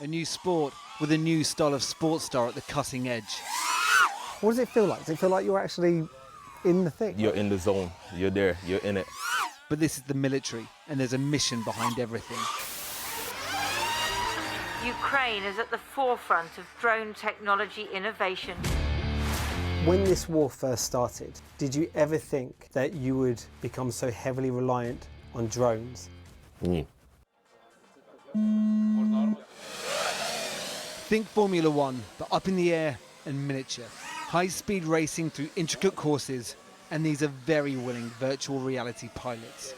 a new sport with a new style of sports star at the cutting edge. What does it feel like? Does it feel like you're actually in the thing? You're in the zone, you're there, you're in it. But this is the military, and there's a mission behind everything. Ukraine is at the forefront of drone technology innovation. When this war first started, did you ever think that you would become so heavily reliant on drones? Think Formula One, but up in the air and miniature. High-speed racing through intricate courses, and these are very willing virtual reality pilots.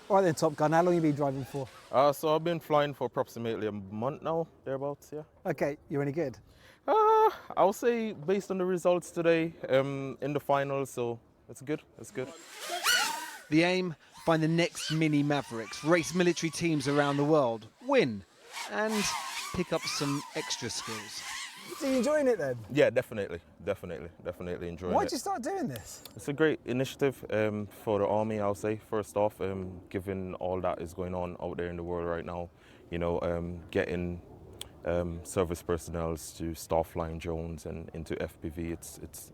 All right then, Top Gun, how long have you been driving for? So I've been flying for approximately a month now, thereabouts, yeah. Okay, you're any good? I'll say based on the results today in the finals, so it's good, it's good. The aim, find the next mini Mavericks, race military teams around the world, win, and pick up some extra skills. So you enjoying it then? Yeah, definitely enjoying it. Why'd you start doing this? It's a great initiative for the army, I'll say, first off, given all that is going on out there in the world right now, you know, getting service personnel to start flying drones and into FPV,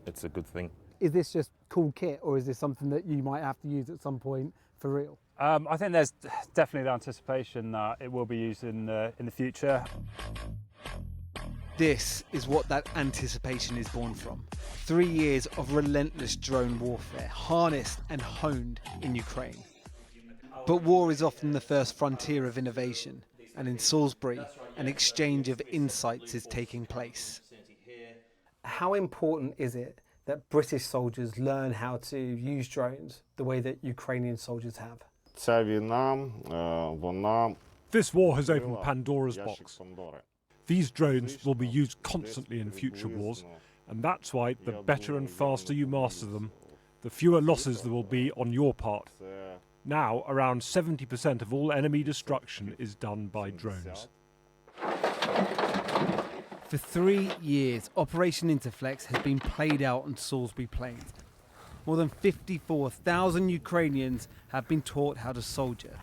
it's a good thing. Is this just cool kit, or is this something that you might have to use at some point for real? I think there's definitely the anticipation that it will be used in the future. This is what that anticipation is born from. 3 years of relentless drone warfare, harnessed and honed in Ukraine. But war is often the first frontier of innovation, and in Salisbury, an exchange of insights is taking place. How important is it that British soldiers learn how to use drones the way that Ukrainian soldiers have? This war has opened Pandora's box. These drones will be used constantly in future wars, and that's why the better and faster you master them, the fewer losses there will be on your part. Now, around 70% of all enemy destruction is done by drones. For 3 years, Operation Interlex has been played out on Salisbury Plains. More than 54,000 Ukrainians have been taught how to soldier.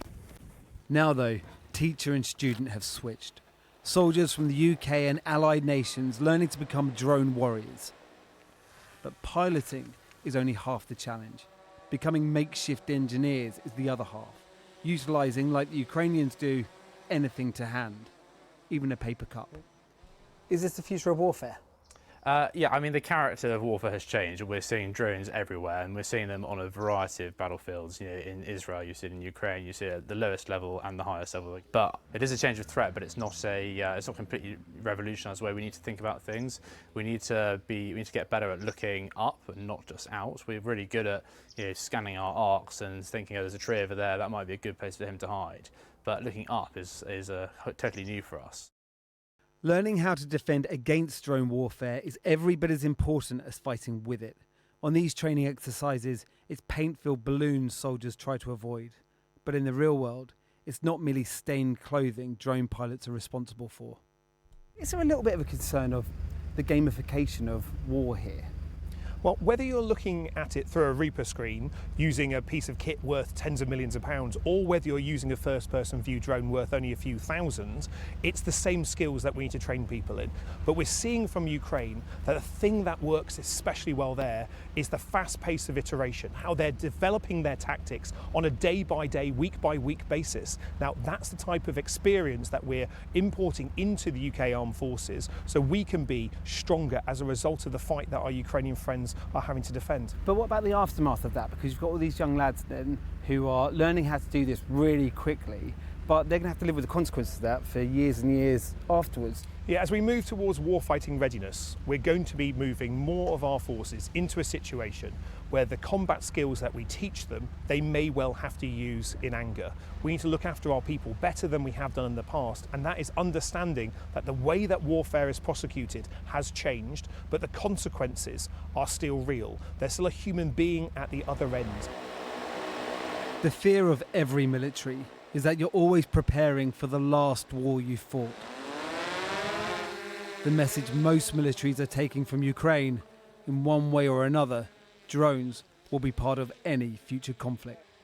Now though, teacher and student have switched. Soldiers from the UK and allied nations learning to become drone warriors. But piloting is only half the challenge. Becoming makeshift engineers is the other half, utilising, like the Ukrainians do, anything to hand, even a paper cup. Is this the future of warfare? Yeah, I mean, the character of warfare has changed. We're seeing drones everywhere, and we're seeing them on a variety of battlefields. You know, in Israel, you see it in Ukraine, you see it at the lowest level and the highest level. But it is a change of threat, but it's not it's not completely revolutionised the way we need to think about things. We need to get better at looking up and not just out. We're really good at scanning our arcs and thinking, oh, there's a tree over there, that might be a good place for him to hide. But looking up is totally new for us. Learning how to defend against drone warfare is every bit as important as fighting with it. On these training exercises, it's paint-filled balloons soldiers try to avoid. But in the real world, it's not merely stained clothing drone pilots are responsible for. Is there a little bit of a concern of the gamification of war here? Well, whether you're looking at it through a Reaper screen, using a piece of kit worth tens of millions of pounds, or whether you're using a first-person view drone worth only a few thousand, it's the same skills that we need to train people in. But we're seeing from Ukraine that the thing that works especially well there is the fast pace of iteration, how they're developing their tactics on a day-by-day, week-by-week basis. Now, that's the type of experience that we're importing into the UK Armed Forces, so we can be stronger as a result of the fight that our Ukrainian friends are having to defend. But what about the aftermath of that? Because you've got all these young lads then who are learning how to do this really quickly, but they're going to have to live with the consequences of that for years and years afterwards. Yeah, as we move towards warfighting readiness, we're going to be moving more of our forces into a situation where the combat skills that we teach them, they may well have to use in anger. We need to look after our people better than we have done in the past, and that is understanding that the way that warfare is prosecuted has changed, but the consequences are still real. There's still a human being at the other end. The fear of every military is that you're always preparing for the last war you fought. The message most militaries are taking from Ukraine, in one way or another, drones will be part of any future conflict.